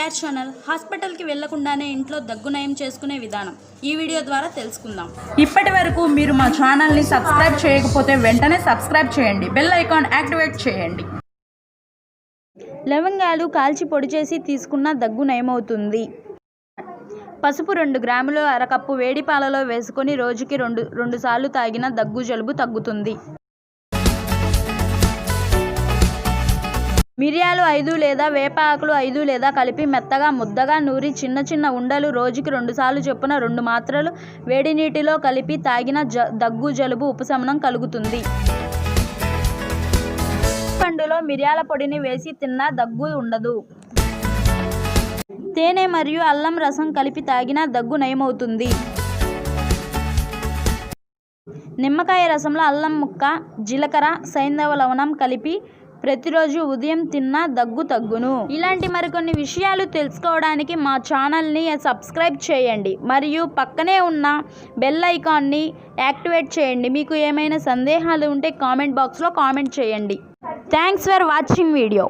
Care channel హాస్పిటల్కి వెళ్లకుండానే ఇంట్లో దగ్గు నయం చేసుకునే విధానం ఈ వీడియో ద్వారా తెలుసుకుందాం. ఇప్పటి వరకు మీరు మా ఛానల్ని సబ్స్క్రైబ్ చేయకపోతే వెంటనే సబ్స్క్రైబ్ చేయండి, బెల్ ఐకాన్ యాక్టివేట్ చేయండి. లవంగాలు కాల్చి పొడి చేసి తీసుకున్న దగ్గు నయమవుతుంది. పసుపు 2 గ్రాములు అరకప్పు వేడి పాలలో వేసుకొని రోజుకి రెండు సార్లు తాగిన దగ్గు జలుబు తగ్గుతుంది. మిరియాలు 5 లేదా వేప ఆకులు 5 లేదా కలిపి మెత్తగా ముద్దగా నూరి చిన్న చిన్న ఉండలు రోజుకి 2 సార్లు చొప్పున 2 మాత్రలు వేడి నీటిలో కలిపి తాగిన దగ్గు జలుబు ఉపశమనం కలుగుతుంది. పండులో మిరియాల పొడిని వేసి తిన్నా దగ్గు ఉండదు. తేనె మరియు అల్లం రసం కలిపి తాగినా దగ్గు నయమవుతుంది. నిమ్మకాయ రసంలో అల్లం ముక్క, జీలకర్ర, సైంధవ లవణం కలిపి ప్రతిరోజు ఉదయం తిన్నా దగ్గు తగ్గును. ఇలాంటి మరికొన్ని విషయాలు తెలుసుకోవడానికి మా ఛానల్ని సబ్స్క్రైబ్ చేయండి మరియు పక్కనే ఉన్న బెల్ ఐకాన్ని యాక్టివేట్ చేయండి. మీకు ఏమైనా సందేహాలు ఉంటే కామెంట్ బాక్స్లో కామెంట్ చేయండి. Thanks for watching video.